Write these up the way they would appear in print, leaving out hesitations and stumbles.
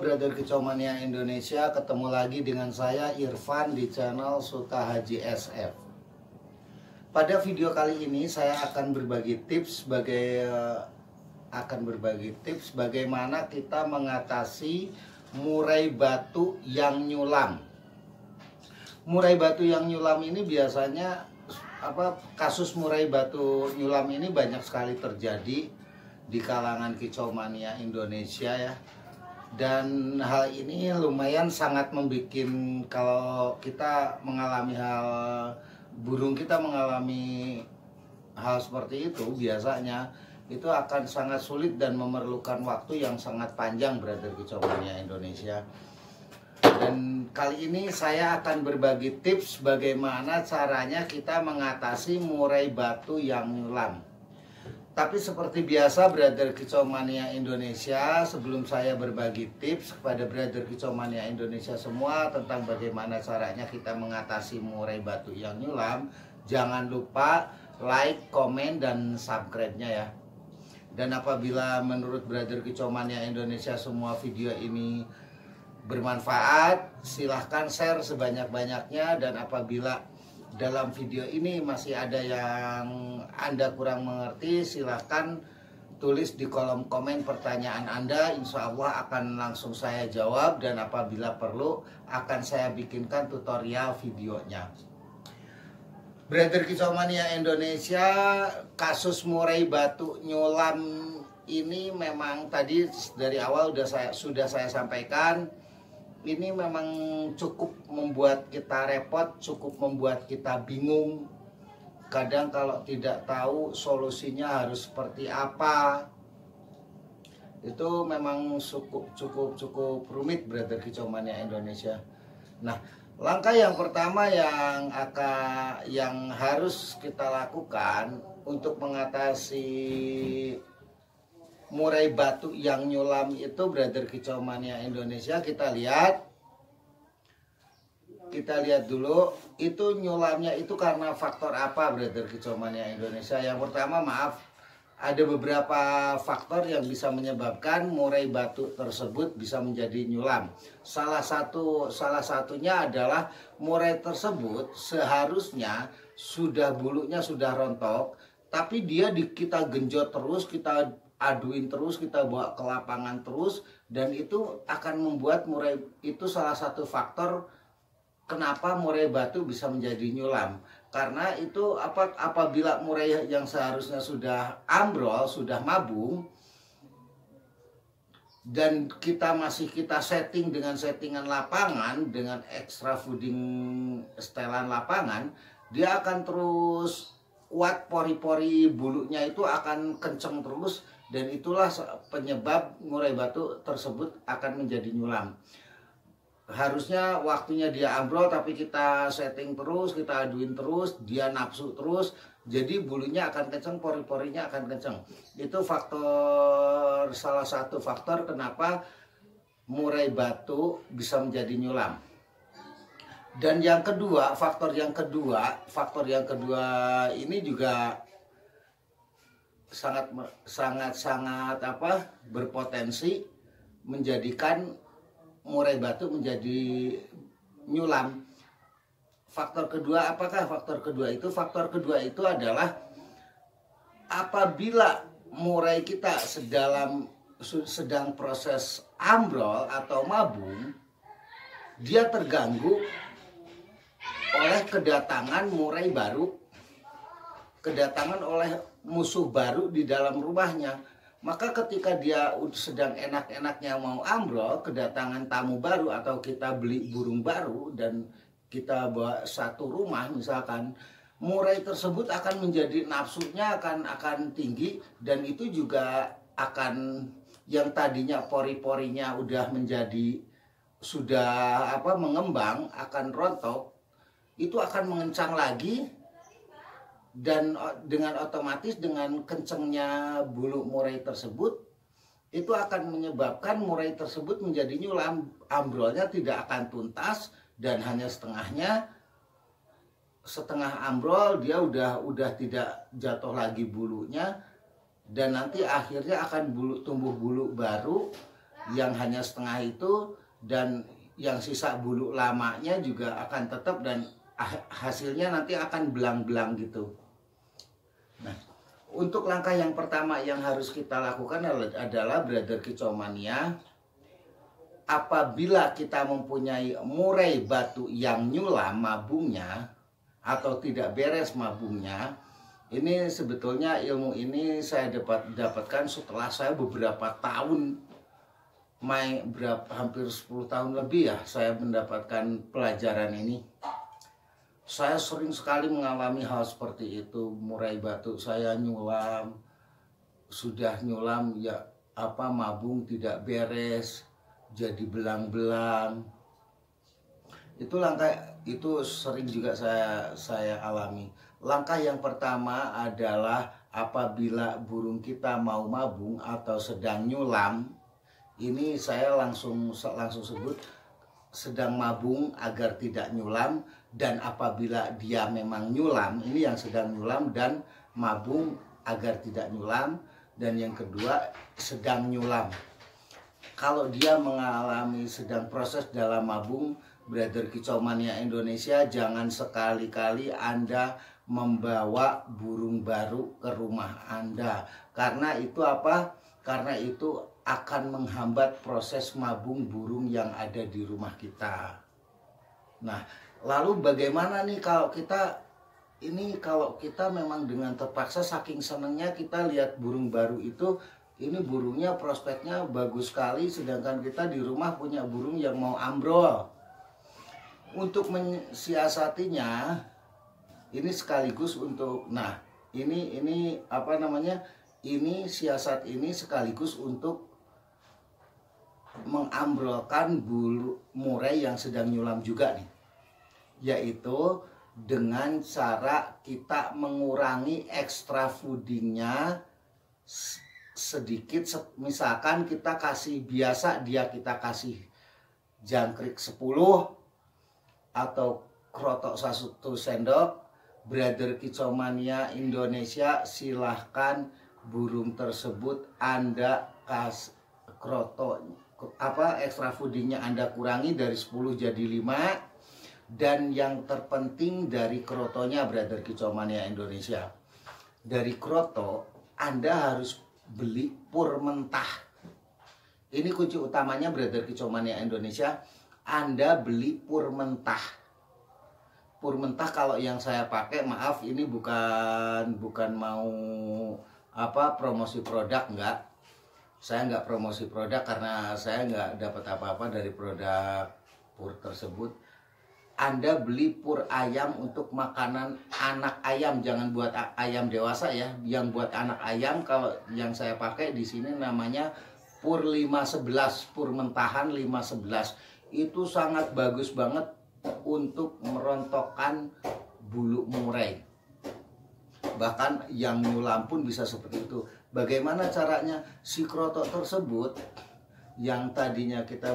Brother Kicomania Indonesia, ketemu lagi dengan saya Irfan di channel Suka Haji SF. Pada video kali ini saya akan berbagi tips bagaimana kita mengatasi murai batu yang nyulam. Murai batu yang nyulam ini biasanya kasus murai batu nyulam ini banyak sekali terjadi di kalangan Kicomania Indonesia ya. Dan hal ini lumayan sangat membuat, kalau kita mengalami burung kita mengalami hal seperti itu, biasanya itu akan sangat sulit dan memerlukan waktu yang sangat panjang, Brother Kicomania Indonesia. Dan kali ini saya akan berbagi tips bagaimana caranya kita mengatasi murai batu yang nyulam. Tapi seperti biasa, Brother Kicomania Indonesia, sebelum saya berbagi tips kepada Brother Kicomania Indonesia semua tentang bagaimana caranya kita mengatasi murai batu yang nyulam, jangan lupa like, komen, dan subscribe-nya ya. Dan apabila menurut Brother Kicomania Indonesia semua video ini bermanfaat, silahkan share sebanyak-banyaknya. Dan apabila dalam video ini masih ada yang Anda kurang mengerti, silahkan tulis di kolom komen pertanyaan Anda. Insya Allah akan langsung saya jawab, dan apabila perlu akan saya bikinkan tutorial videonya. Brother Kicomania Indonesia, kasus murai batu nyulam ini memang tadi dari awal sudah saya sampaikan, ini memang cukup membuat kita repot, cukup membuat kita bingung. Kadang kalau tidak tahu solusinya harus seperti apa, itu memang cukup rumit, Brother Kicomania Indonesia. Nah, langkah yang pertama yang harus kita lakukan untuk mengatasi murai batu yang nyulam itu, Brother Kicomania Indonesia, kita lihat dulu itu nyulamnya itu karena faktor apa, Brother Kicomania Indonesia. Yang pertama, ada beberapa faktor yang bisa menyebabkan murai batu tersebut bisa menjadi nyulam. Salah satunya adalah murai tersebut seharusnya bulunya sudah rontok, tapi kita genjot terus, kita aduin terus, kita bawa ke lapangan terus, dan itu akan membuat murai itu salah satu faktor kenapa murai batu bisa menjadi nyulam. Karena itu apabila murai yang seharusnya sudah ambrol, sudah mabung, dan kita setting dengan settingan lapangan, dengan extra fooding setelan lapangan, dia akan terus kuat, pori-pori bulunya itu akan kenceng terus, dan itulah penyebab murai batu tersebut akan menjadi nyulam. Harusnya waktunya dia ambrol, tapi kita setting terus, kita aduin terus, dia nafsu terus, jadi bulunya akan kenceng, pori-porinya akan kenceng. Itu salah satu faktor kenapa murai batu bisa menjadi nyulam. Dan yang kedua, faktor yang kedua ini juga sangat berpotensi menjadikan murai batu menjadi nyulam. Faktor kedua, apakah faktor kedua itu? Faktor kedua itu adalah apabila murai kita sedang proses ambrol atau mabung, dia terganggu oleh kedatangan murai baru, kedatangan oleh musuh baru di dalam rumahnya. Maka ketika dia sedang enak-enaknya mau ambrol, kedatangan tamu baru, atau kita beli burung baru dan kita bawa satu rumah misalkan, murai tersebut akan menjadi nafsunya akan tinggi, dan itu juga akan yang tadinya pori-porinya udah mengembang, akan rontok, itu akan mengencang lagi. Dan dengan otomatis dengan kencengnya bulu murai tersebut, itu akan menyebabkan murai tersebut menjadi nyulam. Ambrolnya tidak akan tuntas, dan hanya setengah ambrol, dia udah tidak jatuh lagi bulunya, dan nanti akhirnya akan tumbuh bulu baru, yang hanya setengah itu, dan yang sisa bulu lamanya juga akan tetap, dan hasilnya nanti akan belang-belang gitu. Nah, untuk langkah yang pertama yang harus kita lakukan adalah Brother Kicomania, apabila kita mempunyai murai batu yang nyulam mabungnya atau tidak beres mabungnya. Ini sebetulnya ilmu ini saya dapatkan setelah saya beberapa tahun, hampir 10 tahun lebih ya saya mendapatkan pelajaran ini. Saya sering sekali mengalami hal seperti itu. Murai batu saya nyulam, sudah nyulam ya mabung tidak beres, jadi belang-belang. Itu langkah itu sering juga saya alami. Langkah yang pertama adalah apabila burung kita mau mabung atau sedang nyulam, ini saya langsung sebut sedang mabung agar tidak nyulam, dan apabila dia memang nyulam, ini yang sedang nyulam dan mabung agar tidak nyulam, dan yang kedua sedang nyulam. Kalau dia mengalami sedang proses dalam mabung, Brother Kicomania Indonesia, jangan sekali-kali Anda membawa burung baru ke rumah Anda. Karena itu apa? Karena itu akan menghambat proses mabung burung yang ada di rumah kita. Nah, lalu bagaimana nih kalau kita memang dengan terpaksa saking senangnya kita lihat burung baru itu, ini burungnya prospeknya bagus sekali, sedangkan kita di rumah punya burung yang mau ambrol. Untuk mensiasatinya, ini sekaligus untuk, ini siasat ini sekaligus untuk mengambrolkan bulu murai yang sedang nyulam juga nih, yaitu dengan cara kita mengurangi extra foodingnya sedikit. Misalkan kita kasih biasa, kita kasih jangkrik 10 atau krotok 1 sendok, Brother Kicomania Indonesia silahkan burung tersebut Anda kasih krotok extra foodingnya Anda kurangi dari 10 jadi 5, dan yang terpenting dari krotonya Brother Kicomania Indonesia, dari kroto Anda harus beli pur mentah. Ini kunci utamanya Brother Kicomania Indonesia, Anda beli pur mentah. Pur mentah kalau yang saya pakai, maaf ini bukan mau promosi produk, enggak. Saya enggak promosi produk karena saya enggak dapat apa-apa dari produk pur tersebut. Anda beli pur ayam untuk makanan anak ayam, jangan buat ayam dewasa ya. Yang buat anak ayam, kalau yang saya pakai di sini namanya pur 511, pur mentahan 511. Itu sangat bagus banget untuk merontokkan bulu murai. Bahkan yang nyulam pun bisa seperti itu. Bagaimana caranya? Si krotok tersebut yang tadinya kita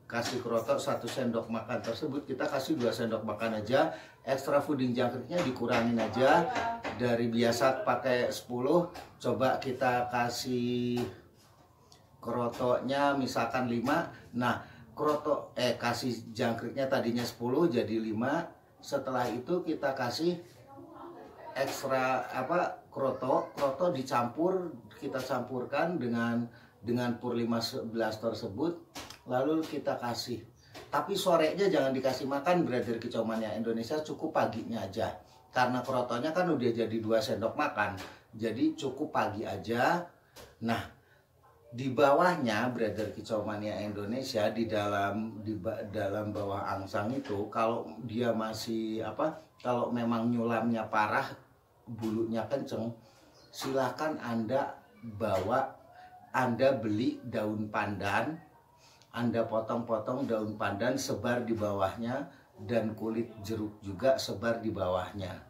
kasih krotok 1 sendok makan tersebut, kita kasih 2 sendok makan aja. Extra fooding jangkriknya dikurangin aja. Dari biasa pakai 10, coba kita kasih krotoknya misalkan 5. Nah, kasih jangkriknya tadinya 10 jadi 5. Setelah itu kita kasih ekstra kroto dicampur, kita campurkan dengan pur 511 tersebut, lalu kita kasih. Tapi sorenya jangan dikasih makan Brother Kicomania Indonesia, cukup paginya aja. Karena krotonya kan udah jadi 2 sendok makan, jadi cukup pagi aja. Nah, di bawahnya Brother Kicomania Indonesia, di dalam bawah angsang itu, kalau dia masih kalau memang nyulamnya parah, bulunya kenceng, silahkan Anda beli daun pandan, Anda potong-potong daun pandan, sebar di bawahnya, dan kulit jeruk juga sebar di bawahnya.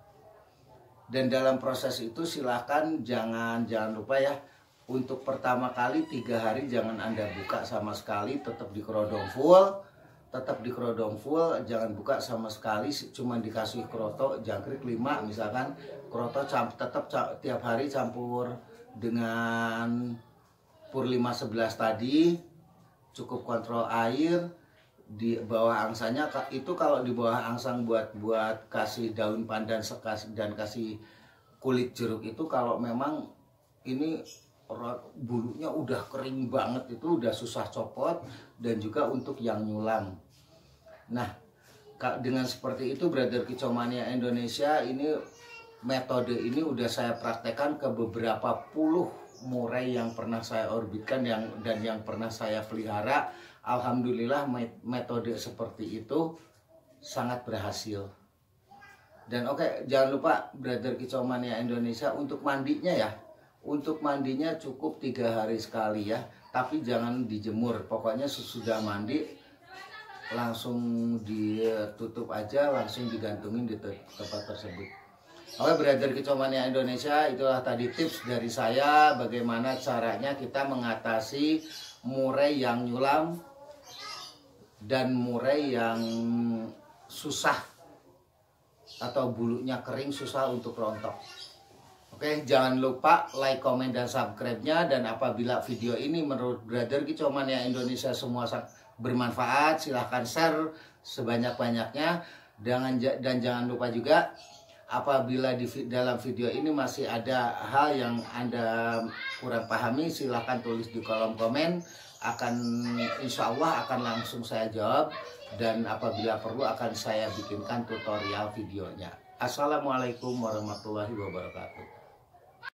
Dan dalam proses itu silahkan jangan lupa ya, untuk pertama kali 3 hari jangan Anda buka sama sekali, tetap di kerodong full, jangan buka sama sekali, cuma dikasih kroto jangkrik 5 misalkan, kroto tetap tiap hari campur dengan Pur 511 tadi, cukup kontrol air di bawah angsanya. Itu kalau di bawah angsang buat kasih daun pandan dan kasih kulit jeruk itu, kalau memang ini bulunya udah kering banget, itu udah susah copot, dan juga untuk yang nyulam. Nah, dengan seperti itu Brother Kicomania Indonesia, ini metode ini udah saya praktekkan ke beberapa puluh murai yang pernah saya orbitkan dan yang pernah saya pelihara. Alhamdulillah metode seperti itu sangat berhasil. Dan oke, jangan lupa Brother Kicomania Indonesia, untuk mandinya ya. Untuk mandinya cukup 3 hari sekali ya. Tapi jangan dijemur. Pokoknya sesudah mandi langsung ditutup aja, langsung digantungin di tempat tersebut. Oke Brother Kicomania Indonesia, itulah tadi tips dari saya bagaimana caranya kita mengatasi murai yang nyulam dan murai yang susah atau bulunya kering, susah untuk rontok. Oke, jangan lupa like, komen, dan subscribe-nya. Dan apabila video ini menurut Brother Kicomania Indonesia semua bermanfaat, silahkan share sebanyak-banyaknya. Dan jangan lupa juga, apabila dalam video ini masih ada hal yang Anda kurang pahami, silahkan tulis di kolom komen. Insya Allah akan langsung saya jawab, dan apabila perlu akan saya bikinkan tutorial videonya. Assalamualaikum warahmatullahi wabarakatuh.